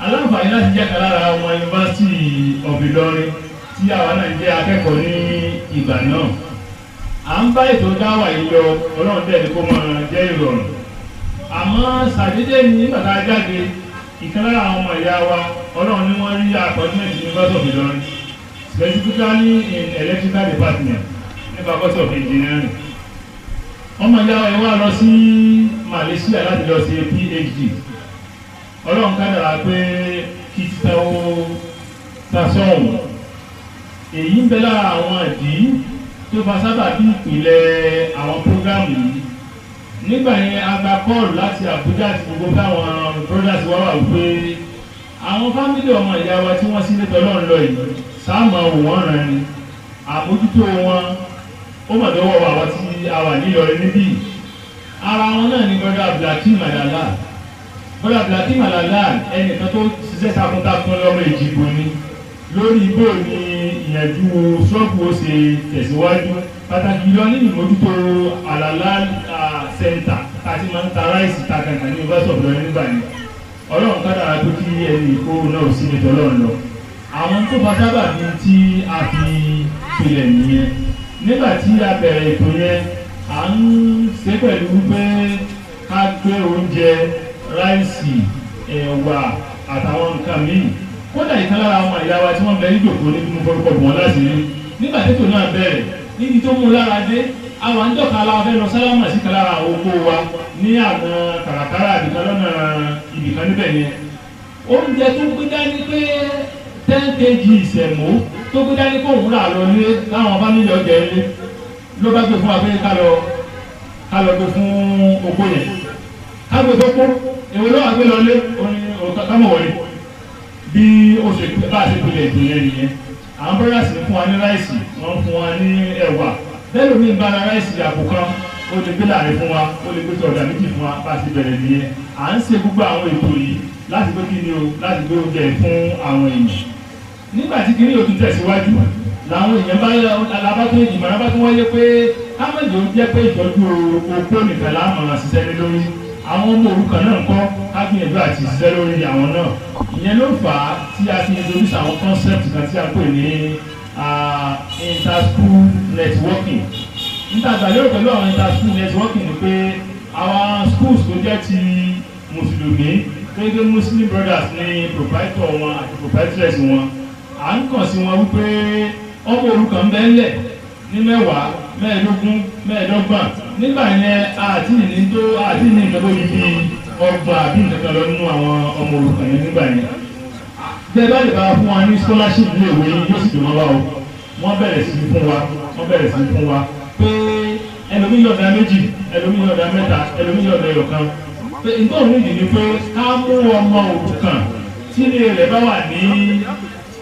aláǹfààní láti jẹ́ kan lára ọmọ University of Ìlọrin tí àwa náà jẹ́ akẹ́kọ̀ọ́ ní ìgbà náà. À ń bá ètò dáwà yìí lọ, Ọlọ́run dẹ̀ ní kó máa jẹ́ ìrọ̀rùn. Àmọ́ ṣàdédé ní nígbà tá a jáde, ìkan lára àwọn ọmọ ìyá wa, Ọlọ́run ní wọ́n rí appointment ní University of Ìlọrin, specifically in electrical department ní Faculty of Engineering. Ọmọ ìyá wa yìí wá lọ sí Malaysia láti lọ ṣe PhD. Ọlọ́run kádàrá pé kí títà ó tasọ́ọ̀mù. Èyí ń bẹ lára àwọn ìdí tó fa sábà bí ìpìlẹ̀ àwọn prógámù yìí. Nígbà yẹn a gba kọ́ọ̀lù láti Àbújá àti gbogbo táwọn brothers wá wà wípé àwọn fámílì ọmọ ìyá wa tí wọ́n sí létọ́ lọ́n lọ yìí sáàmù wọ́n rán ni àmójútó wọn ó mọ̀ lọ́wọ́ wa wá tí a wà nílọrin níbí. Ara wọn náà ni brother Abdulhakeem Alala. Brother Abdulhakeem Alala ẹnìkan tó ṣiṣẹ́ takuntakun lọ́mọ Èjìgbò ni lórí igbó ni ìyànjú ṣọ́ọ̀bù ó ṣe tẹ̀síwájú pàtàkì lọ ní ìmójútó Alala center tàti máa ń ta ráìsì takàkà ní University of Ìlọrin nígbà yẹn. Ọlọ́run kádàrá tó kí ẹni ìkó náà sí ní tọ́lọ́run lọ. Àwọn tó bá sábà bí tí a fi pilẹ̀ nìyẹn. Nígbà tí a bẹ̀rẹ̀ ètò yẹn à ń ṣe pẹ̀lú wípé ká gbé oúnjẹ ráìsì ẹ̀wà àtàwọn nǹkan míì. Kódà ìkan lára àwọn ìyá wa tí wọ́n bẹ níjòkó ní mo forúkọ bù wọ́n láti rí nígbà tí ètò náà bẹ̀rẹ̀ níbi tó mú lára dé àwọn àńjọ̀ká aláwọ̀ lọ sálámà sí kan lára àwọn oko wa ní àná kàràkàrà àbìkan lọ́nà ibìkan níbẹ̀ yẹn. Oúnjẹ tó gbé dání pé 10 kg ìsẹ̀mó tó gbé dání kó òun rà lọ lé láwọn fámìlì ọjà ilé ló bá gbé fún wa pé ká lọ gbé fún oko yẹn. Ká gbé fún oko èwo ló wà gbé lọ lé kámọ̀ wọlé bí ó ṣe bá a ṣe pilẹ̀ ètò yẹn nìyẹn. Àwọn brothers ń fún wa ní ráìsì, wọ́n fún wa ní ẹ̀wà. Bẹ́ẹ̀ ló ní ìbára ráìsì àpò kan ó lè gbé láàrin fún wa, ó lè gbé tọ̀dà méjì fún wa bá a ṣe bẹ̀rẹ̀ nìyẹn. À ń ṣe gbogbo àwọn ètò yìí láti gbé kí ni o láti gbé oúnjẹ fún àwọn èèyàn. Nígbà tí kìnìún òtún tẹ̀síwájú làwọn èèyàn bá alábàtó ìmọ̀ràn bá tún wáyé pé kámẹ́jọ jẹ́ pé ìtọ́jú opó nìkan láàmú ṣiṣẹ́ lé lórí. Àwọn ọmọ òrukàn náà ń kọ́ kágbìyànjú àti ṣiṣẹ́ lórí àwọn náà. Ìyẹn ló fà á tí a fi introduce àwọn concept kan tí a pè ní inter-school networking. Níta àgbàlérò pẹ̀lú àwọn inter-school networking ni pé àwọn schools tó jẹ́ ti Mùsùlùmí gẹ́gẹ́ Muslim brothers ní proprietor wọn àti proprietress wọn. À ń kàn sí wọn wípé ọmọ òrukàn ń bẹ ńlẹ̀ ní 10, 15, 15. Nígbà yẹn àti ní nǹkan tó yí bí 30 àbí nǹkan lọ nínú àwọn ọmọ òrukàn yẹn nígbà yẹn. Bẹ́ẹ̀ bá lè bá fún wa ní scholarship ní ìwé yóò sì dùn wọ́n wá o. Wọ́n bẹ̀rẹ̀ sí fún wa pé ẹlòmí yọ̀ọ̀dá 2, ẹlòmí yọ̀ọ̀dá 3, ẹlòmí yọ̀ọ̀dá 1. Pé nǹkan òun nìyí ni pé ká mú ọmọ òrukàn tí ilé rẹ̀ bá wà ní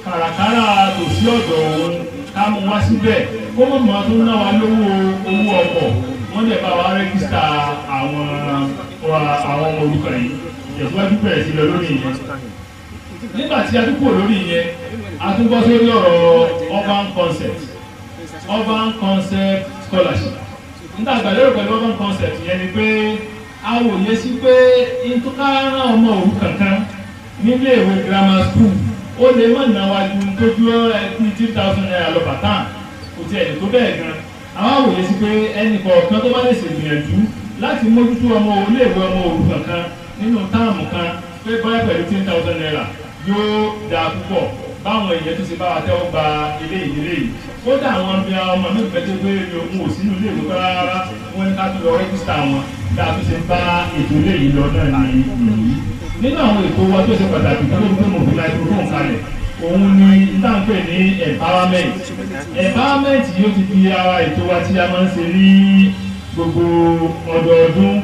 kàràkàrà tòsí ọ̀dọ̀ òun ká mú wá síbẹ̀ kó mọ̀ mọ́ tó ná wa owó ọkọ̀. Wọ́n lè bá wa rẹ́gísítà àwọn ọmọ òrukàn yìí. Ìtẹ̀síwájú bẹ̀rẹ̀ sí lọ lórí ìyẹn. Nígbà tí a tún kúrò lórí ìyẹn a tún bọ́ sórí ọ̀rọ̀ urban concept scholarship. Nígbà àgbàlérò pẹ̀lú urban concept yẹn ni pé a wòye sí pé ìtúká rán ọmọ òrukàn kan nílé ìwé grammar school ó lè mọ̀ náwájú tó dúró ẹbí 2,000 naira lọ bàtà kò tí ẹ̀dẹ̀ tó bẹ́ẹ̀ gan. Àwọn àwòye sí pé ẹnì kọ̀ọ̀kan tó bá lè ṣègbìyànjú láti mójútó ọmọ iléèwé ọmọ òrukàn kan nínú táàmù kan pé bóyá pẹ̀lú 10,000 naira yóò dáa púpọ̀. Báwọn èèyàn tó ṣe bá wa tẹ́wọ́ gba ilé ìdílé yìí. Kódà àwọn bí ọmọ mi pẹ̀lú pé ohun ò sínú ilé ìwé rárá wọ́n ní ká tún lọ rẹ́gísítà wọn dáa tó ṣe bá ètò ilé yìí lọ náà ní ìlú. Nínú àwọn ètò wa tó ṣe pàtàkì tó ló mọ̀ bí microphone kalẹ̀ òun ni ìtànpẹ̀ ní empowerment. Empowerment yóò ti di ara ètò wa tí a máa ń ṣe ní gbogbo ọdọọdún.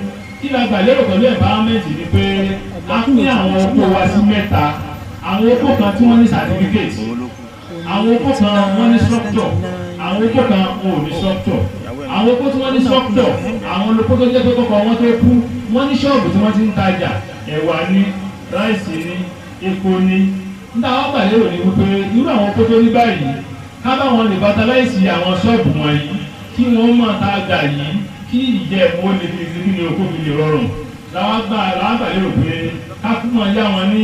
Kí la gbà lérò pẹ̀lú empowerment ni pé a pín àwọn oko wa sí 3. Àwọn oko kan tí wọ́n ní certificate, àwọn oko kan wọ́n ní structure, àwọn oko kan wọn ò ní structure. Àwọn oko tí wọ́n ní structure àwọn olùkọ́ tó jẹ́ pé kọ́kọ́ wọn tó kú wọ́n ní ṣọ́ọ̀bù tí wọ́n ti ń tajà ẹ̀wà ní ráìsì ní epo ní. Nígbà wọ́n gbà lérò ní wípé irú àwọn oko tó ní báyìí ká bá wọn lè bataláìsì àwọn ṣọ́ọ̀bù wọ̀nyí kí wọ́n máa ta àgbà yìí kí ìjẹ́ ẹ̀mọ́ lè fi kí ni oko fi lè rọrùn. Làwọn gbà lérò pé ká fún wọn yá wọn ní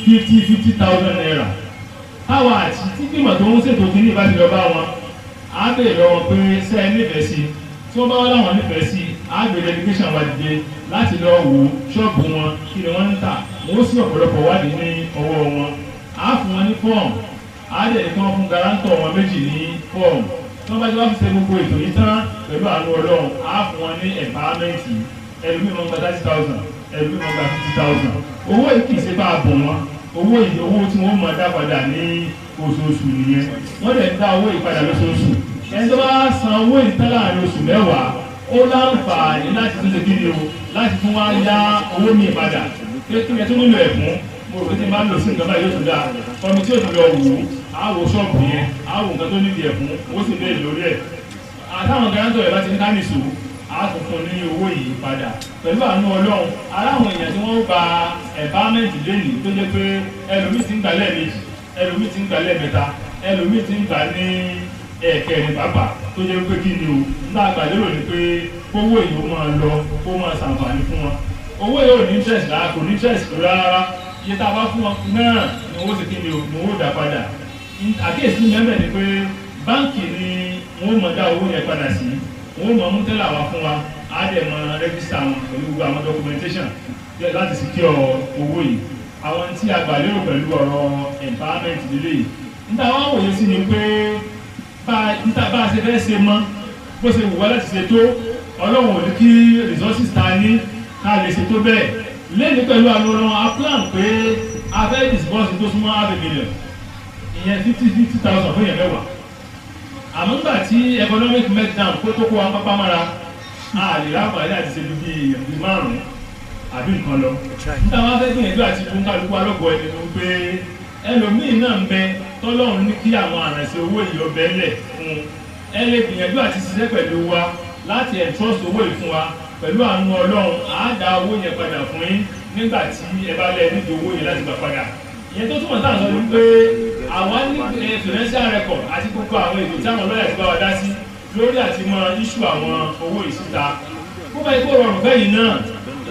50,000 naira táwa àti tí gbìmọ̀ tó ń ṣètò kí ní ìbá ti lọ bá wọn á bèèrè lọ́wọ́ pé ṣé ẹ nífẹ̀ẹ́ sí tí wọ́n bá wá láwọn nífẹ̀ẹ́ sí á gbé delegation wa dìde láti lọ wò ṣọ́ọ̀bù wọn kí ni wọ́n ń tà wọ́n sì ọ̀pọ̀lọpọ̀ wádìí ní ọwọ́ wọn á fún wọn ní fọ́ọ̀mù á dẹ̀ kí wọ́n fún garantọ̀ wọn méjì ní fọ́ọ̀mù tí wọ́n bá ti wá fi ṣe gbogbo ètò yìí tán pẹ̀lú àánú Ọlọ́run á fún wọn ní ẹ̀páámẹ́ǹtì ẹlòmíràn gba 30,000 ẹlòmíràn gba 50,000 owó yìí kì í ṣe bá a bọ̀ wọn owó tí wọ́n máa dá padà ní oṣooṣù nìyẹn wọ́n dẹ̀ ń dá owó yìí padà lóṣooṣù ẹni tó bá san owó yìí tán láàrin oṣù mẹ́wàá ó láǹfààní láti tún ṣe kí ni o láti tún wá yá owó mi padà pé kí ni ẹ tún nílò ẹ̀ fún mo rò pé tí n bá lò sí nǹkan báyìí yóò tún dáa kọ́mi tí yóò tún lọ wò ó àwò ṣọ́ọ̀bù yẹn àwò nǹkan tó nídìí ẹ̀ fún owó sì lè lórí ẹ̀ àtàwọn garantọ̀ ẹ̀ bá ti ń ká nìṣó àtúntún ní owó yìí padà pẹ̀lú àánú Ọlọ́run aláwọn èèyàn tí wọ́n gba empowerment lẹ́nìí tó jẹ́ pé ẹlòmíì ti ń gbà lẹ́ẹ̀mejì ẹlòmíì ti ń gbà lẹ́ẹ̀mẹ́ta ẹlòmíì ti ń gbà ní ẹ̀ẹ̀kẹrin pàápàá tó jẹ́ pé kí ni o nígbà àgbàlérò ni pé kówó yìí ó máa lọ kó máa ṣàǹfààní fún wọn owó yìí ò ní interest rárá kò ní interest rárá iye tá a bá fún wọn náà ni owó ti kí ni o ni owó dá padà àkíyèsí mẹ́mẹ́ ni pé báńkì ni wọ́n mọ̀ dá owó yẹn padà sí wọ́n mọ̀ mú tẹ́lẹ̀ àwa fún wa á dẹ̀ mọ̀ rẹ́gísítà wọn pẹ̀lú gbogbo àwọn documentation láti secure owó yìí àwọn tí a gbà lérò pẹ̀lú ọ̀rọ̀ empowerment lílé yìí níta wọ́n wòye sí ni pé bá a ṣe fẹ́ ṣe mọ́ bó ṣe wù wá láti ṣe tó Ọlọ́run ò ní kí resources ta ní ká lè ṣe tó bẹ́ẹ̀ lẹ́ni pẹ̀lú àwọn ọlọ́run a plan pé a fẹ́ disburse tó súnmọ́ $500,000 ìyẹn 50,000 fún yẹn mẹ́wàá àmọ́ nígbà tí economic meltdown kó tó kó wa pápá mọ́ra a lè ráfàlẹ́ àti ṣe bí ìyẹ̀bí márùn-ún àbí nǹkan lọ níta wá fẹ́ gbìyànjú àti fún kálukú alọ́gbọ̀ ẹni ló pé ẹlòmíì náà ń bẹ tọ́lọ́run ní kí àwọn àrẹ̀sẹ̀ owó ìyọ̀bẹ̀ lẹ̀ fún ẹ lè gbìyànjú àti ṣiṣẹ́ pẹ̀lú wa láti entrust owó yìí fún wa pẹ̀lú àánú Ọlọ́run á dá owó yẹn padà fún yín nígbà tí ẹ bá lẹ nídìí owó yẹn láti gbà padà ìyẹn tó túmọ̀ táà sọ ní pé àwa ní financial record àti gbogbo àwọn ètò tí àwọn lọ́yà ti bá wa dá sí lórí àti mọ issue àwọn owó ìsúta kó bá ikú rọrùn bẹ́yìn náà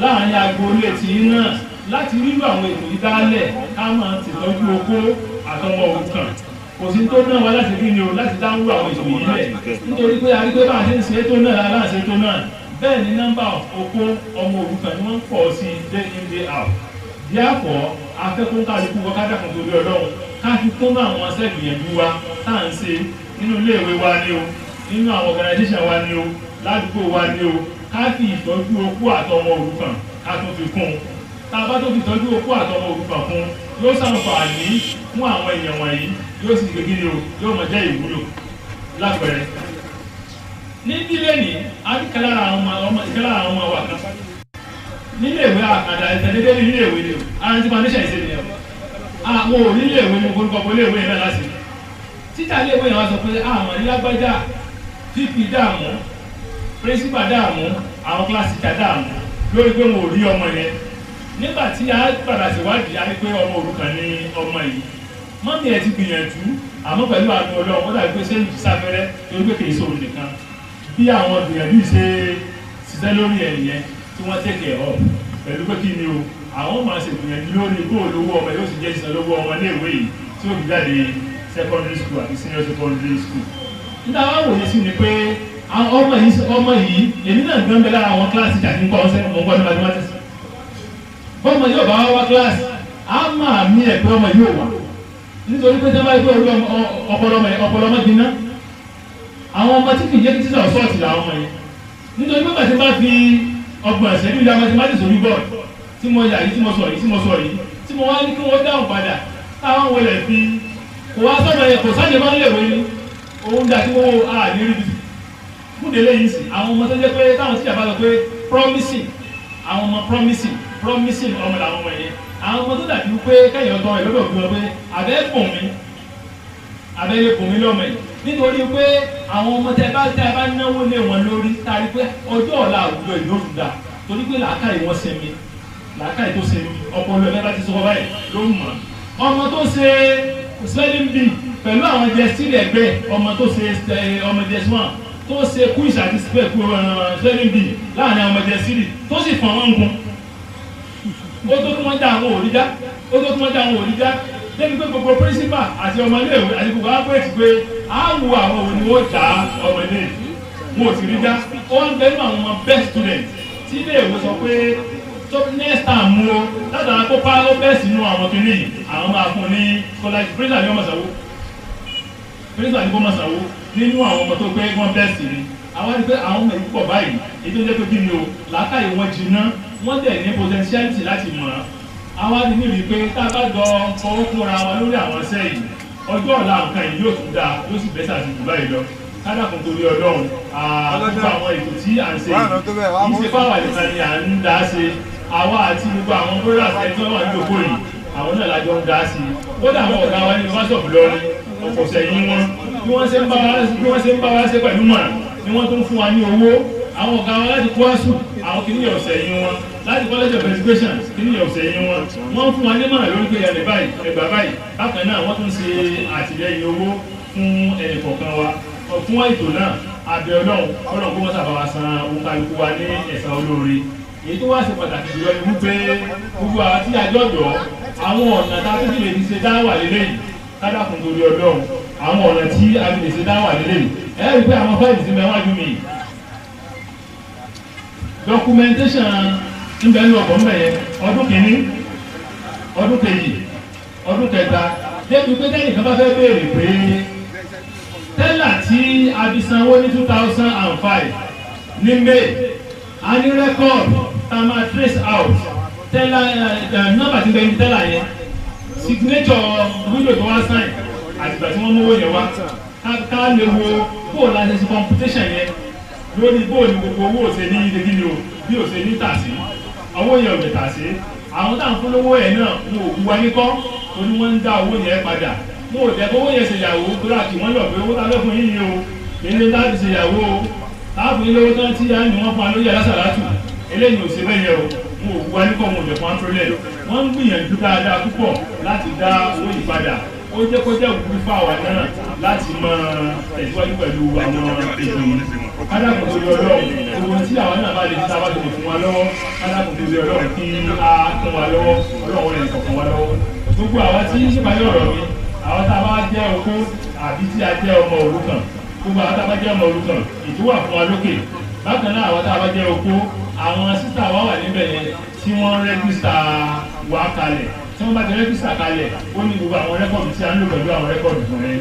láàrin agboolé tí náà láti rírú àwọn ètò yìí dálẹ̀ ká máa tìtọ́jú okó àtọmọ òrukàn kò sí tó náà wá láti rí ni o láti dáhùn àwọn ètò yìí lẹ̀ nítorí pé a rí pé bá a ṣe ń ṣe é tó náà láti ṣe é tó náà bẹ́ẹ̀ ni nọ́mbà okó ọmọ òrukàn ni wọ́n ń pọ̀ sí day in day out díàpọ̀ afẹ́kún kálukú wọ́n ká dàkùn torí Ọlọ́run ká fi kún àwọn aṣẹ́gbìyànjú wa tá à ń ṣe nínú iléèwé wa ni o nínú àwọn organisation wa ni o ládùúgbò wa ni o ká fi ìtọ́jú okó àtọmọ òrukàn ká tún fi kún tá a bá tó fi ìtọ́jú okó àtọmọ òrukàn kún yóò ṣàǹfààní fún àwọn èèyàn wọ̀nyí yóò sì gbégi ni o yóò mọ̀ jẹ́ ìwúlò lápẹẹrẹ ní bílẹ̀ ní akíkẹ́lára àwọn ọmọ wa kan nílé ìwé àkàndà ìtẹ̀lẹ́dẹ́ ní ilé ìwé ni ara ti foundation ìṣe nìyẹn àwọn ò nílé ìwé ní orúkọ ilé ìwé náà láti títà ilé ìwé yẹn wá sọ pé àwọn ìlágbájá fífi dààmú principal dààmú àwọn class teacher dààmú lórí pé wọn ò rí ọmọ yẹn nígbà tí a padà ṣèwádìí a rí pé ọmọ òrukàn ní ọmọ yìí mọ́mí ẹ̀ ti gbìyànjú àmọ́ pẹ̀lú àánú Ọlọ́run ó dàbí pé sẹ́yìn sáfẹ́rẹ́ torí pé kìí sóhun nìkan bí àwọn gbìyànjú ṣe ṣiṣẹ́ lórí ẹ̀ nìyẹn tí wọ́n tẹ̀kẹ̀ ọ̀ pẹ̀lú pé kí ni o àwọn máa ṣe gbìyànjú lórí kó olówó ọmọ yóò sì jẹ́ ìṣẹ́ lówó ọmọ iléèwé yìí tí ó fi jáde secondary school àti senior secondary school. nígbà wá wòye sí ni pé ọmọ yìí èmi náà gbọ́n bẹ lára àwọn kíláàsì àti nǹkan ọ̀sẹ̀ mọ̀ nǹkan ní mathematics. bọ́mọ yóò bá wá kíláàsì á máa mí ẹ̀ pé ọmọ yóò wà nítorí pé sábà yìí pé ọpọlọmọ jiná àwọn ọmọ tí kì í jẹ́ kí tíṣà ọ̀ṣọ́ọ̀tì làwọn ọmọ yẹn nítorí pé bàtí bá fi ọgbọ̀n ẹ̀sẹ̀ níbi mathematics orí bọ́ọ̀lù tí mo yà yìí tí mo sọ yìí tí mo wá ní kí wọ́n dáhùn padà táwọn wọlé fi kò wá sọ́dọ̀ yẹn kò sáyẹn máa ń lèwe ní òun dà tí wọ́n á ní rí bìtì fún délé yìí sí àwọn ọmọ tó jẹ́ pé táwọn tíṣà bá sọ pé promising àwọn ọmọ promising ọmọ làwọn ọmọ yẹn àwọn ọmọ tó dàbí pé kẹ́yìn ọgbọ́n ẹ̀ lọ́dọ̀ gbọ́ pé àbẹ́lẹ́kùn mi lọ́mọ yìí nítorí pé àwọn ọmọ tẹ bá náwó lé wọn lórí tàbí pé ọjọ́ ọ̀la àwùjọ ìlú òdùdà torí pé làákàyè wọn sinmi làákàyè tó sinmi ọpọlọ ẹ̀ bá ti sọ báyìí ló ń mọ̀ ọmọ tó ṣe spelling bee pẹ̀lú àwọn jẹ́sírì ẹgbẹ́ ọmọ tó ṣe ọmọ jẹ́síwọ̀n tó ṣe quiz àti spelling bee láàrin àwọn jẹ́sírì tó sì fọ̀n wọn gun ó tó kí wọ́n já àwọn òrìjá ó tó kí wọ́n já àwọn òrìjá lẹ́nu pé gbogbo principal àti ọmọléèwé àti gbogbo àpèjì pé á wo àwọn òun ni wọ́n já ọmọléèwé wọn ò sì rí já ó ń bẹ́ẹ̀ nínú àwọn best student tí iléèwé sọ pé tó next time mú o látara kó pa ó bẹ́ẹ̀ sínú àwọn kìíní àwọn máa fún ní scholarship principal ni wọ́n mọ̀ sanwó principal ni wọ́n mọ̀ sanwó nínú àwọn ọmọ tó pé wọ́n bẹ́ẹ̀ sí ni àwọn ẹni pé àwọn ọmọ ìpọ̀ báyìí èyí tó jẹ́ pé kí ni o làákàyè wọn jìnnà wọ́n dẹ̀ ní potentiality láti mọ̀ ọ́ àwọn àti níbi pé tá a bá jọ fọwọ́ kóra wa lórí àwọn iṣẹ́ yìí ọjọ́ ọ̀la nǹkan yìí yóò tún dáa yóò sì bẹ́sà sí jù báyìí lọ kádàkùn torí ọlọ́run gbogbo àwọn ètò tí à ń ṣe yìí ṣe fáwọn àìsàn ni à ń dá ṣe àwa àti gbogbo àwọn brothers ẹ̀ tí wọ́n wà ní òkú yìí àwọn náà lájọ ń dá sí i ó dà àwọn ọ̀gá wa ní University of Ilorin ọ̀pọ̀sẹ̀ yìí wọn bí wọ́n ṣe ń bá wa ṣe pẹ̀lú mọ̀ ni wọ́n tún fún wa ní owó àwọn ọ̀gá wa láti kwásù àwọn kìnìyàn ọ̀sẹ̀ yìí wọn láti college of education kìnìyàn ọ̀sẹ̀ yìí wọn wọ́n fún wa ní mọ̀ràn lórí pé ẹ̀rẹ̀ báyìí ẹgbà báyìí bákan náà wọ́n tún ṣe àtìlẹ́yìn owó fún ẹnì kọ̀ọ̀kan wa fún ètò náà abẹ ọlọ́run kó wọ́n sábà wa san ohun kálukú wa ní ẹ̀san olóore èyí tó wá ṣe pàtàkì jùlọ ni wípé gbogbo àwọn tí àjọjọ àwọn ọ̀nà tá a tún lè fi ṣe dáwà lélẹ́yìn kádàkùn torí ọlọ́run àwọn ọ̀nà tí a fi lè ṣe dáwà lélẹ́yìn ẹ̀ rí pé àwọn fáìlì ti mẹ́wájú mi documentation níbẹ̀ ní ọkọ̀ mbẹ̀ yẹn ọdún kìíní ọdún kejì ọdún kẹta débi pé tẹ́lẹ̀ kan bá fẹ́ béèrè pé tẹ́lá tí a fi sanwó ní 2005 ní May a ní record tá a máa trace out tẹ́lá nọ́mbà tí bẹ́ẹ̀ ní tẹ́lá yẹn signature window tó wá sign àtìgbà tí wọ́n mówó yẹn wá ká lè wo bóòlù àti ẹ̀sìn computation yẹn lórí bóòlù gbogbo owó òsè ní ìdíkí ni o bí òsè ní tàṣí owó yẹn ò lè tàṣí àwọn táwọn fún lówó yẹn náà wọn ò wá ní kọ́ torí wọ́n ń dá owó yẹn padà wọn ò dẹ́kọ̀ owó yẹn ṣèyàwó torí àti wọ́n lọ pé owó tá lọ́fún yín ni o ilé láti ṣèyàwó o táàbù ilé owó tán tí yá ni wọ́n fún alóyè alásàlátù eléyìí ò ṣe bẹ́ẹ̀ yẹn o wọn ò wá ní kọ́ wọn ò dẹ̀kọ̀ àńtrólẹ̀ wọ́n ń gbìyànjú dáadáa púpọ̀ láti dá owó yìí padà ó jẹ́ kó jẹ́ òkú fáwọn náà láti máa tẹ̀síwájú pẹ̀lú àwọn ètò yìí kádàkùn tó yọ ọlọ́run gbogbo tí àwọn náà bá lè fi sábà tó lè fún wa lọ́wọ́ kádàkùn tó yọ ọlọ́run kí a fún wa lọ́wọ́ ọlọ́run rẹ̀ kọ̀ọ̀kan wa lọ́wọ́ gbogbo àwọn tí nípasẹ̀ ọ̀rọ̀ mi àwọn tá a bá jẹ́ okó àbí tí a jẹ́ ọmọ òrukàn gbogbo àwọn tá a bá jẹ́ ọmọ òrukàn ètò wà fún wa lókè bákan náà àwọn tá a bá jẹ́ okó àwọn sísà wa wà níbẹ̀ yẹn tí wọ́n rẹ́gísítà wa kalẹ̀ tí wọ́n bá ti rẹ́gísítà kalẹ̀ ó ní gbogbo àwọn rẹ́kọ̀dù tí a ń lò pẹ̀lú àwọn rẹ́kọ̀dù fún ẹ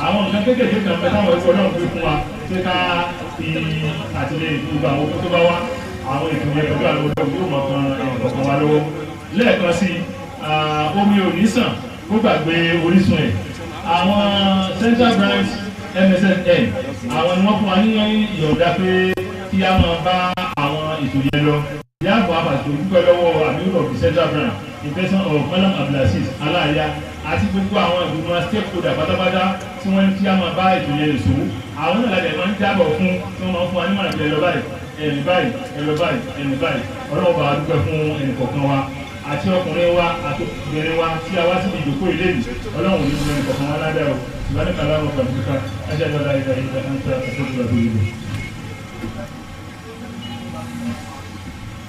àwọn nǹkan kéékèèké kan pẹ́ táwọn ẹgbẹ́ ọlọ́run gbé fún wa pé ká fi àtìlẹ́yìn fún gbogbo àwọn okó tó bá wá àwọn ètò yẹn pẹ̀lú àwọn olóògùn yóò mọ̀ kan ọ̀kan wa lọ́wọ́ lẹ́ẹ̀kan sí omi ò ní sàn ó gbàgbé orísun ẹ̀ àwọn Central Branch MSSN àwọn ni wọ́n fún wa ní ìyọ̀ǹda pé kí a máa bá àwọn ètò yẹn lọ yàgò àbàtò dúpẹ́ lọ́wọ́ àbúrò of the Central Branch in person of Malam Abdulaziz Aláàyá àti gbogbo àwọn ìgbìmọ̀ stakeholder pátápátá tí wọ́n ń kí a máa bá ètò yẹn lè sòwò àwọn náà láti ẹ̀ máa ń jábọ̀ fún tí wọ́n máa ń fún wa nímọ̀ràn pé ẹ lọ báyìí ẹ̀rì báyìí ẹ̀rọ báyìí ẹ̀rì báyìí ọlọ́wọ́ bá wa dúpẹ́ fún ẹnì kọ̀ọ̀kan wa àti ọkùnrin wa àti obìnrin wa tí a wá síbi ìdókòó ilé yìí ọlọ́run ní gbogbo ẹnì kọ̀ọ̀kan wa ládàá o ìbáni kàlá wọn pẹ̀lú kíkà ẹ̀ṣẹ̀ lọ́la ìgbà ìgbà ẹ̀ńtà ẹ̀ṣẹ̀ tó lọ́dún ìlú.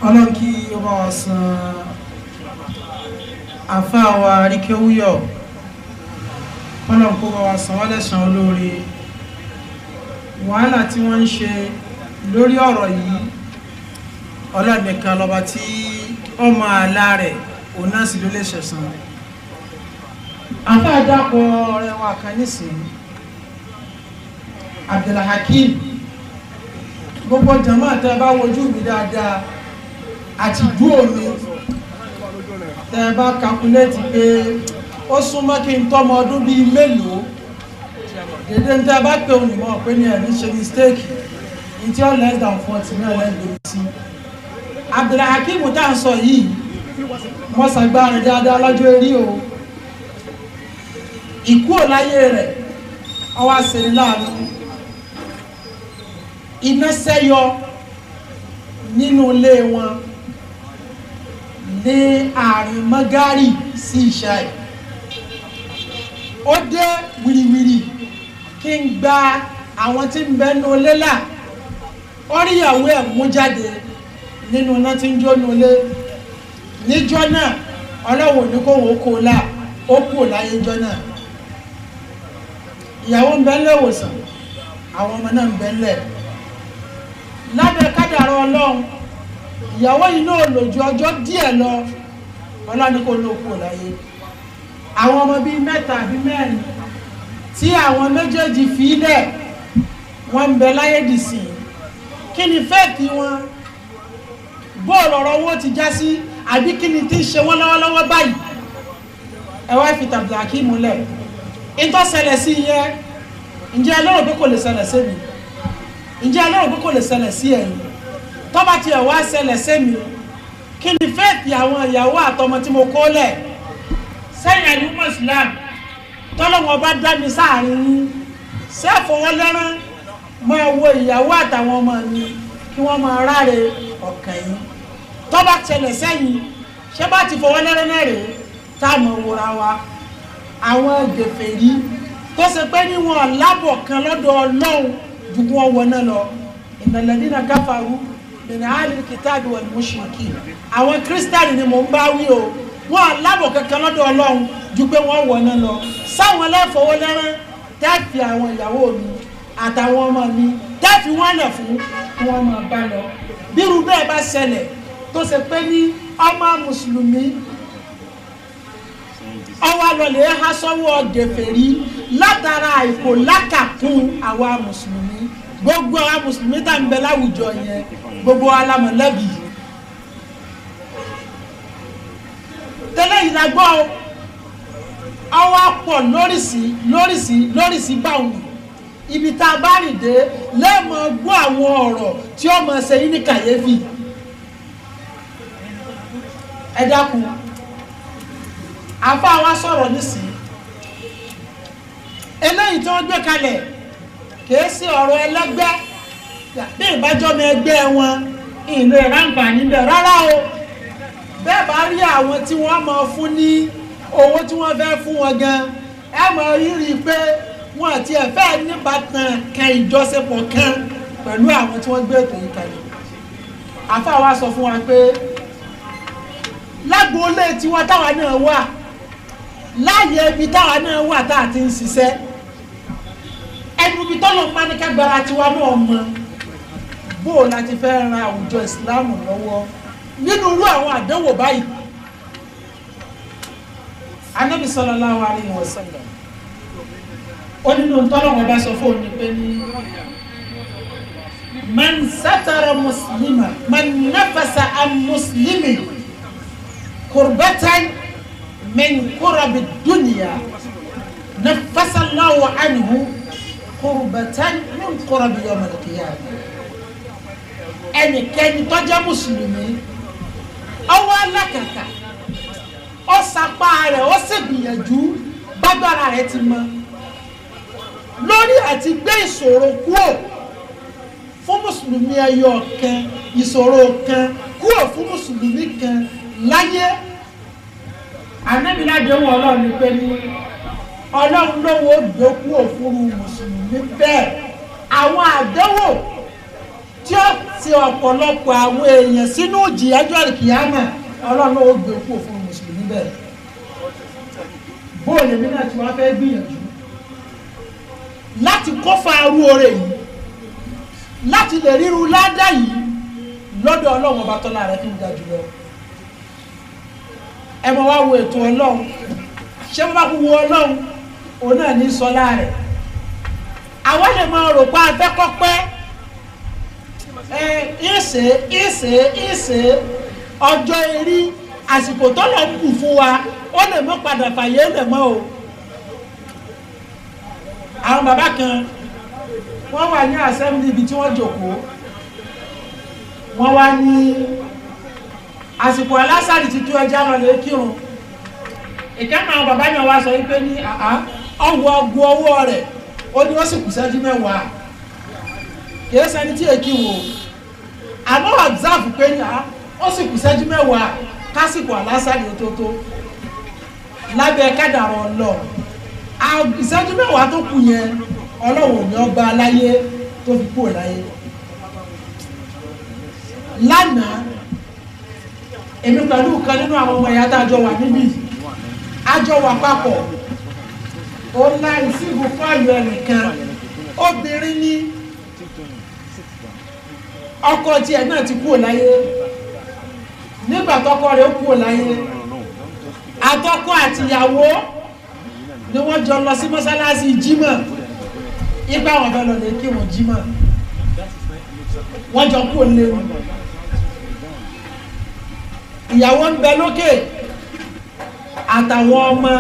ọlọ́run kí ó bá wa san àfáà wa Àríkéwúyọ̀ ọlọ́run kó bá wa san wọ́n lẹ́san olóore wàhálà tí wọ́n ń ṣe lórí ọ̀rọ̀ yìí ọlọ́run nìkan lọ́ba tí ọmọ àlá rẹ̀ òun náà sì ló lè ṣẹ̀san àfáà dápọ̀ ọ̀rẹ́ wa kan nísìnyí Abdulhakeem gbogbo jama tẹ́ bá wojú mi dáadáa àti dúró mi tẹ́ bá kakuléètì pé ó súnmọ́ kí n tọ́mọ ọdún bíi mélòó dédé ń tẹ́ bá pé òun ìmọ̀ pé ní ẹ̀rí ṣe mistake ní tí ó less than 40 náà lẹ́gbẹ̀ẹ́ sí Abdulhakeem tá à ń sọ yìí wọ́n ṣàgbárin dáadáa lọ́jọ́ eré o ìkú òláyé rẹ̀ ọwọ́ àṣírí láàánú iná sẹ́yọ nínú ilé wọn ní àárín mọ́gárì sí ìṣáì ó dé wìrìwìrì kí n gba àwọn tí ń bẹ nínú ilé là ó rí ìyàwó ẹ̀ mú jáde nínú iná tí ń jó nínú ilé níjọ́ náà ọlọ́wọ́ ní kó wọ́n kó la ó kú láyé níjọ́ náà ìyàwó ń bẹ lẹ́wòsàn àwọn ọmọ náà ń bẹ lẹ̀ lábẹ́ kádàrá ọlọ́run ìyàwó yìí náà lò ju ọjọ́ díẹ̀ lọ ọlọ́ni kó ló kú láyé àwọn ọmọ bíi mẹ́ta àbí mẹ́rin tí àwọn méjèèjì fi lẹ̀ wọ́n ń bẹ láyé dì sí kí ni fẹ́ẹ̀kì wọn bóòlù ọ̀rọ̀ wọn ti já sí àbí kí ni tí ń ṣe wọ́n lọ́wọ́lọ́wọ́ báyìí ẹ wá fi tàbílàkì múlẹ̀ ìtọ́ ṣẹlẹ̀ sí yẹn ǹjẹ́ ẹ lérò pé kò lè ṣẹlẹ̀ sí mi ǹjẹ́ ẹ lérò pé kò lè ṣẹlẹ̀ sí ẹ̀yin tó bá tiẹ̀ wá ṣẹlẹ̀ sí mi kí ni fẹ́ẹ̀kì àwọn ìyàwó àtọmọ tí mo kó lẹ̀ sẹ́yìn ẹ̀lú mùsùlùmí tọ́lọ́wọ́n bá dá mi sáàrin yín sẹ́fọwọ́lẹ́rán máa wo ìyàwó àtàwọn ọmọ mi kí wọ́n máa ráre ọ̀kàn yín tó bá ṣẹlẹ̀ sẹ́yìn ṣé bá ti fọwọ́lẹ́rán náà rèé táàmù wòra wa àwọn gèfèrí tó ṣe pé níwọ̀n lábọ̀ kan lọ́dọ̀ ọlọ́run ju kí wọ́n wọná lọ innal ladina kafaru min ahlil kitabi wal mushrikin àwọn kírísítàlì ni mò ń bá wí o wọ́n lábọ̀ kankan lọ́dọ̀ ọlọ́run ju pé wọ́n wọná lọ sáwọn ẹlẹ́fọwọ́lẹ́rán tẹ́ẹ̀fì àwọn ìyàwó mi àtàwọn ọmọ mi tẹ́ẹ̀fì wọ́n lẹ̀ fún kí wọ́n máa bá lọ bírú bẹ́ẹ̀ bá ṣẹlẹ̀ tó ṣe pé ní ọmọ mùsùlùmí ọwọ́ lọlẹ̀ ha sọ́wọ́ gèfèrí látara àìkò lákàkún àwa mùsùlùmí gbogbo àwa mùsùlùmí tá ń bẹ láwùjọ yẹn gbogbo alámọ̀lẹ́bí tẹ́lẹ̀ yìí la gbọ́ ọwọ́ pọ̀ lóríṣìí báwọn ibi tá a bá rìn dé lẹ́ẹ̀mọ́ gbọ́ àwọn ọ̀rọ̀ tí ó máa ṣe yín ní kàyéfì ẹ dákun àfa wa sọ̀rọ̀ nísìnyí eléyìí tí wọ́n gbé kalẹ̀ kìí sí ọ̀rọ̀ ẹlẹ́gbẹ́ bí ìbájọ́mọ ẹgbẹ́ wọn ìlú ìrànpà níbẹ̀ rárá o bẹ́ẹ̀ bá rí àwọn tí wọ́n máa fún ní owó tí wọ́n fẹ́ fún wọn gan ẹ máa rí pé wọn àti ẹ̀fẹ́ níbàtàn kan ìjọsepọ̀ kan pẹ̀lú àwọn tí wọ́n gbé ètò yìí kalẹ̀ àfa wa sọ fún wa pé lágboolé tiwa táwa náà wà láàyè ibi táwa náà wà tá a ti ń ṣiṣẹ́ ẹnu ibi tọ́lọ̀ mánikẹ́gbára tiwa náà mọ bó o láti fẹ́ ran àwùjọ ìsìláàmù lọ́wọ́ nínú irú àwọn àdánwò báyìí Ànábì sallallahu alaihi wasallam ó nínú tọ́lọ̀ wọn bá sọ fún òní pé ní man satara muslima man nafasa an muslimi kurbatan min kurabi dunya nafasa Allahu anhu kurbatan min kurabi yawm al-qiyamah ẹnikẹ́ni tó jẹ́ mùsùlùmí ọwọ́ alákàtà ó sapá rẹ̀ ó sì gbìyànjú bágbára rẹ̀ ti mọ lórí àti gbé ìṣòro kúrò fún mùsùlùmí ẹyọ kan ìṣòro kan kúrò fún mùsùlùmí kan láyé Ànábì ládéhùn Ọlọ́run ní pé ní Ọlọ́run lówó gbé kúrò fún mùsùlùmí bẹ́ẹ̀ àwọn àdánwò tí ó ti ọ̀pọ̀lọpọ̀ àwọn èèyàn sínú ìjìyàjọ́ àlìkìyámà Ọlọ́run lówó gbé kúrò fún mùsùlùmí bẹ́ẹ̀ bóòlù mi náà tí wọ́n fẹ́ gbìyànjú láti kó fa arú oore yìí láti lè ríru ládá yìí lọ́dọ̀ Ọlọ́run ọba tọ́lá rẹ̀ fi ń ga jùlọ ẹ mọ̀ wá wo ètò Ọlọ́run ṣé wọ́n bá kú wo Ọlọ́run òun náà ní sọlá rẹ̀ àwọn lè máa rò pa afẹ́kọ́pẹ́ ìṣe ọjọ́ erí àsìkò tó lọ kù fún wa ó lè mọ́ padà fàyè lè mọ́ o àwọn bàbá kan wọ́n wà ní assembly ibi tí wọ́n jókòó wọ́n wá ní àsìkò alásàrì ti tó ẹja lọ lè kírun ìkẹ́nà àwọn bàbá náà wá sọ wípé ní ọwọ́ ọgbọ́ ọwọ́ rẹ̀ ó ní wọ́n sì kù sẹ́jú mẹ́wàá kìí sẹ́ni tí èkì wò àmọ́ observe pé ní ó sì kù sẹ́jú mẹ́wàá kásìkò alásàrì tó lábẹ́ kádàrá Ọlọ́run ìṣẹ́jú mẹ́wàá tó kù yẹn Ọlọ́run ní ọba aláyé tó fi kúrò láyé lánàá èmi pẹ̀lú kan nínú àwọn ọmọ ìyá tá a jọ wà níbí a jọ wà papọ̀ ó ńlá ìsìnkú fáìlì ẹnìkan obìnrin ní ọkọ tiẹ̀ náà ti kúrò láyé nígbà tọkọ rẹ̀ ó kúrò láyé àtọkọ àtìyàwó ni wọ́n jọ lọ sí mọ́sálásí jímọ̀ ipa wọn fẹ́ lọ lè kí wọn jímọ̀ wọ́n jọ kúrò léwu ìyàwó ń bẹ lókè àtàwọn ọmọ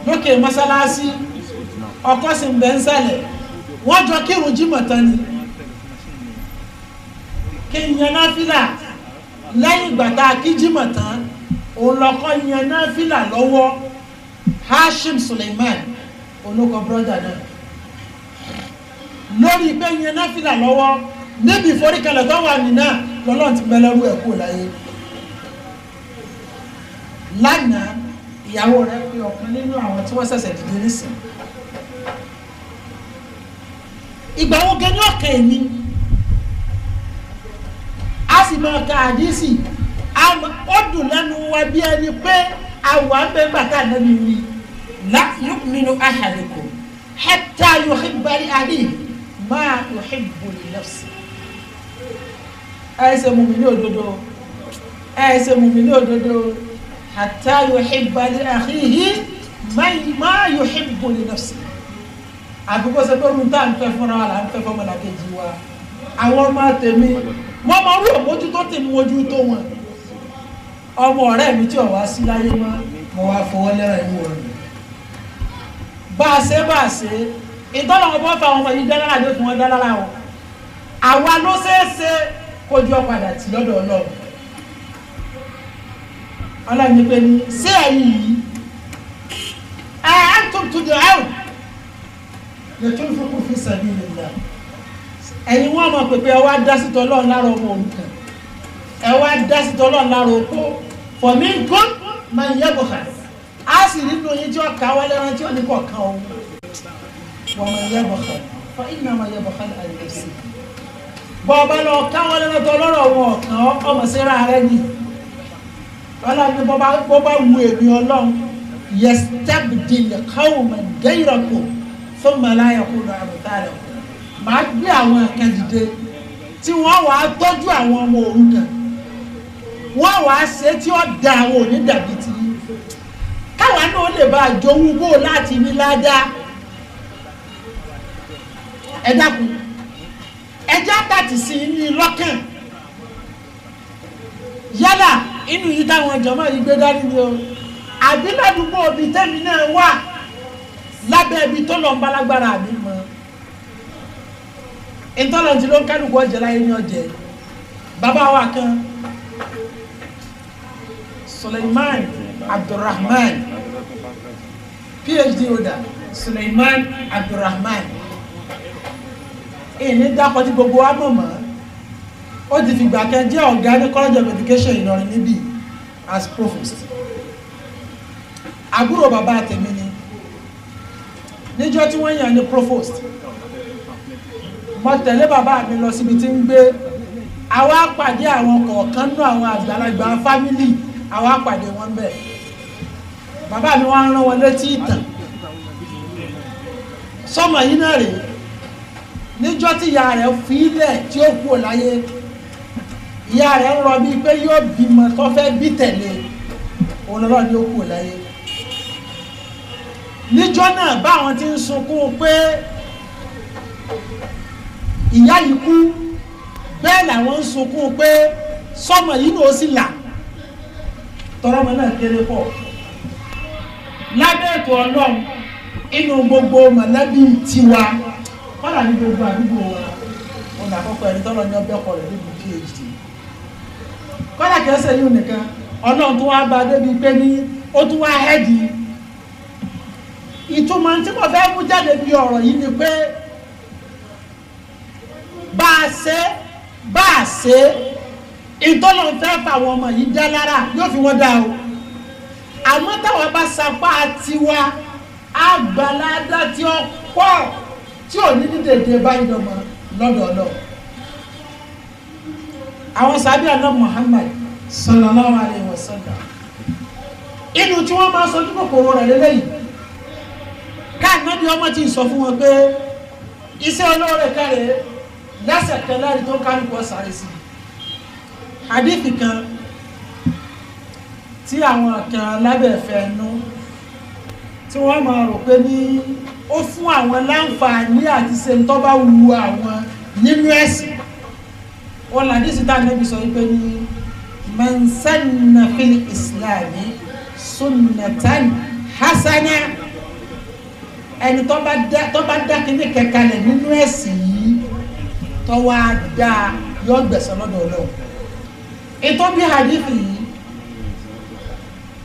lókè mọ́sálásí ọkọ sì ń bẹ ń sàlẹ̀ wọ́n jọ kírun jímọ̀ tán ni kí n yan náfìlà lẹ́yìn ìgbà tá a kí jímọ̀ tán òun lọ́kọ́ yan náfìlà lọ́wọ́ Hashim Suleiman olóko brọ́dà náà lórí pé yan náfìlà lọ́wọ́ níbi ìforíkalẹ̀ tó wà nínú lọ́lọ́run ti mẹ́lẹ́rú ẹ̀ kú láyé lánàá ìyàwó rẹ̀ pé ọ̀kan nínú àwọn tí wọ́n ṣẹ̀ṣẹ̀ dìde nísìn ìgbà wo gẹ́ni ọ̀kẹ́ èmi a sì máa ka àdísì ó dùn lẹ́nu wa bí ẹni pé àwọn àgbẹ̀gbà tá a lẹ́nu rí la yu'minu ahadukum hatta yuhibba li akhihi ma yuhibbu li nafsihi ẹsẹ̀ mùmínì òdodo ẹsẹ̀ mùmínì òdodo hatta yuhibba li akhihi ma yuhibbu li nafsihi àbíkó ṣe pé rúntà ń fẹ́ fúnra wa là ń fẹ́ fọ́mọlá kejì wa àwọn ọmọ tèmi wọ́n máa rú òmójútó tèmi mójútó wọn ọmọ ọ̀rẹ́ mi tí ò wá sí láyé mọ́ mo wá fọwọ́ lẹ́rẹ̀ ìwò rẹ̀ bá a ṣe ìtọ́nà wọn bọ́ fa àwọn ọmọ yìí dálára ló fún wọn dálára wọn àwa ló ṣeéṣe kójú ọ̀padà tì lọ́dọ̀ ọlọ́run ọlọ́run ní pé ní sí ẹ̀yìn yìí ẹ̀ ń tún tún dùn áwùn lè tún fún kún fi sabilillah ẹ̀yin wọ́n mọ̀ pẹ̀pẹ̀ ẹ wá dá sí tọ́lọ́run lára ọmọ òrukàn ẹ wá dá sí tọ́lọ́run lára okó fọ̀mí gún máa ń yẹ bọ̀kà á sì nínú yín tí ó ká wọlé ẹran tí ó ní kọ̀ kan òun wọ́n máa ń yẹ bọ̀kà fọ iná máa yẹ bọ̀kà àyè sí bọ́ ọba lọ ká wọlé ẹran tó lọ́rọ̀ wọn ọ̀kan ọmọ síra rẹ ni ọlọ́run ní bọ́ bá wu èmi ọlọ́run yastabdil qawman ghayrakum thumma la yakunu amthalakum máa gbé àwọn ẹ̀kan dìde tí wọ́n wàá tọ́jú àwọn ọmọ òrukàn wọ́n wàá ṣe tí ó da àwọn òní dàbí ti káwa náà lè bá àjòwú bò láti ní ládàá ẹ dákun ẹjẹ́ àtàtì sí ní lọ́kàn yálà inú yìí táwọn jọmọ́ yìí gbé dání ni o àbí ládùúgbò òbí tẹ́mi náà wà lábẹ́ ibi tó lọ ń balagbára àbí mọ́ ìtọ́lọ̀tí ló ń kálùkù ọjẹ́ láyé ní ọjẹ́ bàbá wa kan Suleiman Abdulrahman PhD holder Suleiman Abdulrahman ìní dápọ̀ tí gbogbo wa mọ̀ mọ́ ó ti fìgbà kan jẹ́ ọ̀gá ní College of Education Ìlọrin níbí as provost àbúrò bàbá tèmi ni níjọ́ tí wọ́n yàn ní provost mo tẹ̀lé bàbá mi lọ síbi tí ń gbé àwa pàdé àwọn kọ̀ọ̀kan nú àwọn àgbàlagbà fámílì àwa pàdé wọn bẹ́ẹ̀ bàbá mi wá rán wọn létí ìtàn sọmọ yìí náà rèé níjọ́ tí ìyá rẹ̀ fi ilẹ̀ tí ó kú láyé ìyá rẹ̀ ń rọ bíi pé yóò bímọ tó fẹ́ bí tẹ̀lé òun lọ́rọ̀ ni ó kú láyé níjọ́ náà báwọn ti ń sunkún pé ìyá yìí kú bẹ́ẹ̀ làwọn ń sunkún pé sọmọ yìí ló sì là tọrọmọ náà kéré pọ̀ lábẹ́ ètò ọlọ́run inú gbogbo mọ̀lẹ́bí tiwa kọ́lá ní gbogbo àdúgbò wa òun àkọ́kọ́ ẹni tọ́lọ ní ọbẹ̀ ọkọ rẹ̀ níbi PhD kọ́lá kẹsẹ̀ yìí nìkan ọlọ́run tó wá bá débi pé ní ó tún wá hẹ́ẹ̀dì ìtumọ̀ tí mo fẹ́ mú jáde bí ọ̀rọ̀ yìí ni pé bá a ṣe ìtọ́lọ̀ ń fẹ́ fàwọn ọmọ yìí dá lára yóò fi wọ́n dá o àmọ́ táwọn bá sapá tiwa àgbàládá tí ó pọ̀ tí ò ní ní dèdè báyìí lọ́mọ lọ́dọọdọ àwọn sàbí àná Muhammad sallallahu alaihi wasallam. Inú tí wọ́n máa sọ ní kòkòrò rẹ̀ lélẹ́yìn káàkiri ọmọ tí ń sọ fún wọn pé iṣẹ́ olóore kẹrẹ lẹ́sẹ̀ kẹlẹ́rì tó kálùkọ́ sáré sí. Hadithi kan tí àwọn kan lábẹ̀fẹ́ ẹnu tí wọ́n máa rò pé ní ó fún àwọn láǹfààní àti ṣe tó bá wu àwọn nínú ẹ̀sìn. Wọ́n làdí sí táà Nábì sọ wípé ní man sanna fil islami sunnatan hasana, ẹni tó bá dá kíní kẹkalẹ̀ nínú ẹ̀sìn yìí tó wá dá yóò gbẹ̀san lọ́dọ̀ Ọlọ́run. Ètò bí hadithi yìí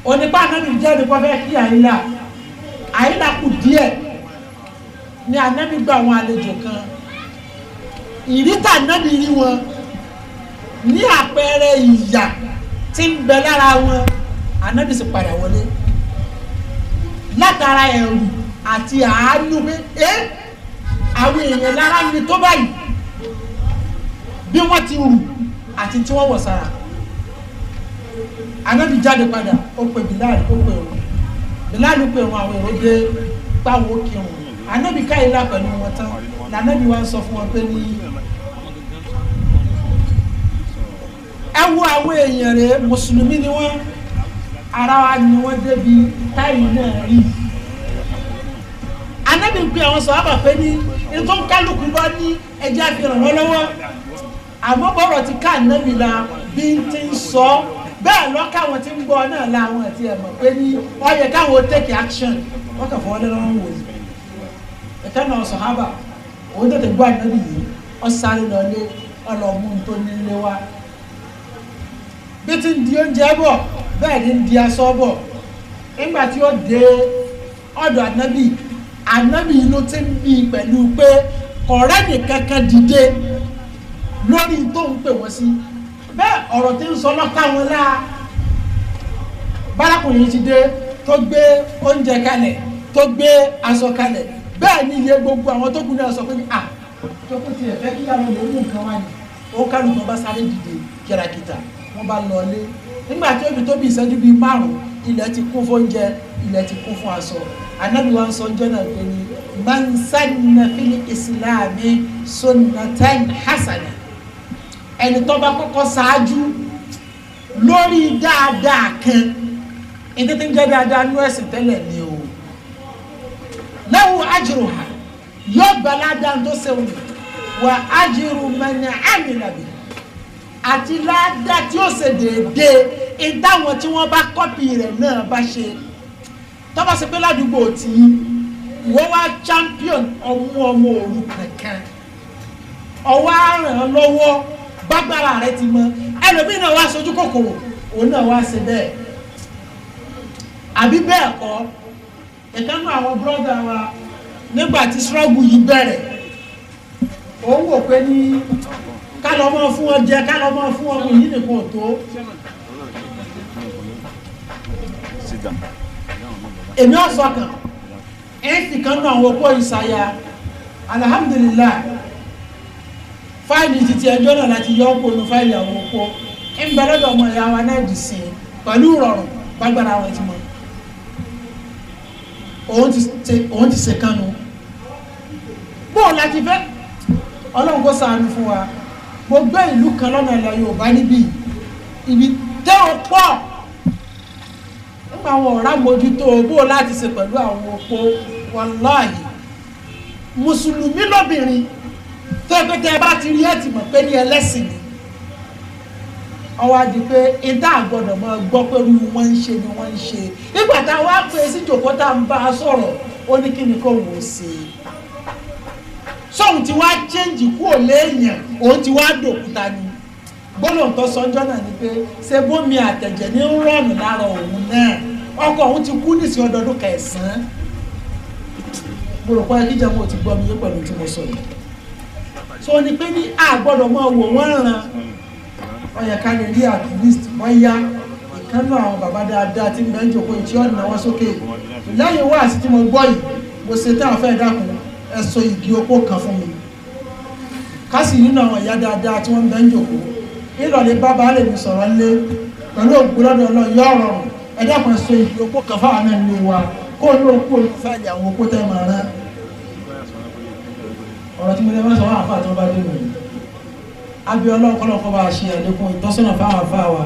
onípa Ànábì jẹ́ nípa fẹ́ kí àyílà kù díẹ̀ ní Ànábì gba àwọn àlejò kan, ìrítà Ànábì rí wọn ní àpẹẹrẹ ìyà tí ń bẹ lára wọn. Ànábì sì padà wọlé látara ẹ̀rù àti àánú pé àwọn èèyàn lára ní tó báyìí bí wọ́n ti rù àti tí wọ́n wọ̀ sára. Ànábì jáde padà ó pe Bilal ó pe òun, Bilal pé òun àwọn èrò dé páwọn òkè òun. Ànábì káyìlá pẹ̀lú wọn tán l'Ànábì wá ń sọ fún wọn pé ní ẹ wo àwọn èèyàn rẹ̀ mùsùlùmí ni wọ́n, ara wa ni wọ́n débi táyì náà rí. Ànábì ń pe àwọn sàhábà pé ní ètò kálukú bá ní ẹjẹ́ àfihàn wọn lọ́wọ́, àmọ́ bọ́rọ̀ ti ká Ànábì la bí n ti ń sọ bẹ́ẹ̀ lọ́ka àwọn tí ń gbọ́ náà láwọn àti ẹ̀mọ̀ pé ní wọ́n yẹ káwọn take action. Wọ́n kà fọwọ́ lẹ́nu wọn wò yìí ẹ̀ka náà sàhábà òun tètè gbọ́ Ànábì yìí ó sáré lọlé ọlọ́mú tó nílé wa bí ti ń di oúnjẹ bọ̀ bẹ́ẹ̀ ni ń di aṣọ bọ̀. Nígbà tí ó dé ọ̀dọ̀ Ànábì inú ti ń bí pẹ̀lú pé ọ̀rẹ́ nìkankan dìde lórí tó ń pè wọ́n sí, bẹ́ẹ̀ ọ̀rọ̀ tí ń sọ lọ́ka wọn láà. Bárakùnrin ti dé tó gbé oúnjẹ kalẹ̀ tó gbé aṣọ kalẹ̀, bẹ́ẹ̀ ni iye gbogbo àwọn tó kù náà sọ pé ní tó kù tiẹ̀ fẹ́ kí àwọn olórí nǹkan wá ní ó kálù tó bá sáré dìde kìràkìtà wọ́n bá lọlé. Nígbà tí ó fi tó bí ìṣẹ́jú bíi 5 ilẹ̀ ti kún fún oúnjẹ, ilẹ̀ ti kún fún aṣọ. Ànábì wa ń sọ ọjọ́ náà pé ní man sanna fil islami sunnatan hasana, ẹni tó bá kọ́kọ́ ṣáájú lórí dáadáa kan, ètò tí ń jẹ́ dáadáa ní ẹ̀sìn tẹ́lẹ̀ ni o, lahu ajruha yóò gbà ládàá tó ṣeun wa ajru man amila bihi, àti ládàá tí ó ṣe déédéé ìdáwọn tí wọ́n bá kọ́pì rẹ̀ náà bá ṣe. Tó bá ṣe pé ládùúgbò tí wọ́n wá champion ọmọ òru kankan ọwọ́ àràn lọ́wọ́ bágbára rẹ̀ ti mọ ẹlòmíì náà wá sojú kòkòrò òun náà wá ṣe bẹ́ẹ̀ àbí bẹ́ẹ̀ kọ́. ìkànnì àwọn brọ́dà wa nígbà tí struggle yìí bẹ̀rẹ̀ òun wò pé ní ká lọ mọ́ fún wọn jẹ ká lọ mọ́ fún wọn yìí nìkan tó. èmi ọ̀sọ́ kan ẹ̀ẹ́fì kan náà àwọn opó ìsàyà alhamdulillah fáìlì títí ẹjọ́ náà láti yọ ọ́pọ̀ ní fáìlì àwọn opó ń bẹ lọ́dọ̀ ọmọ ìyá wa náà dì sí pẹ̀lú ìrọ̀rùn gbágbára àwọn ti mọ̀ òun ti ṣe kánú bóò láti fẹ́ ọlọ́run kó ṣàánú fún wa. mo gbé ìlú kan lọ́nà ilẹ̀ Yorùbá níbí ibi tẹ́ ọ pọ̀ nípa àwọn ọ̀rá mójútó bóò láti ṣe pẹ̀lú àwọn opó wàláhì mùsùlùmí lóbìnrin tó ẹgbẹ́ tẹ́ bá ti rí ẹ̀ tì mọ̀ pé ní ẹlẹ́sìn ni ọwọ́ adi pé ìdá àgbọ̀dọ̀ máa gbọ́ pé irú wọn ń ṣe ni wọ́n ń ṣe nígbà tá a wá pè é sí jòkó tá a ń bá a sọ̀rọ̀ ó ní kí ni kò wò ó sí i sóhun ti wá chẹ́ǹjì kú ò léèyàn òun ti wá dòkúta ni gbólóhùn tó sọjọ́ náà ni pé ṣé bómi àtẹ̀jẹ̀ ní ń rọ̀nù lára òun náà ọkọ òun ti kú nísì ọdọọdún 9 mo rò pé kíjà mo ti gbọ́ mi yé pẹ̀lú tí mo sọ yìí so ni pé ní àgbọ̀dọ̀ máa wò wọ́n ràn ọyẹ ká lè rí at least wọ́n yá ìkánú àwọn bàbá dáadáa tí ń bẹ́ ń jòkó ìtí ọ̀nà wọn sókè lẹ́yìn wá àti tí mo gbọ́ yìí mo ṣe tán àfẹ́ dákun ẹ̀sọ igi opó kan fún mi ká sì nínú àwọn ìyá dáadáa tí wọ́n bẹ́ ń jòkó ìlọ̀lẹ̀ bàbá lè mi sọ̀rọ̀ lé pẹ̀lú ògbólọ́dọ̀ ọlọ́run yọ ọ̀rọ̀ ẹ̀dá kan so ìdí opó kan fáwọn náà nílé wa kó ní okú olùfẹ́lẹ̀ àwọn opó tẹ́ máa rán ọ̀rọ̀ tí mo lè máa sọ wọ́n àfáà tí wọ́n bá dé nìyí abẹ́ ọlọ́run kọ́lọ́kọ́ bá ṣe àlékún ìtọ́sọ́nà fáwọn àfáà wa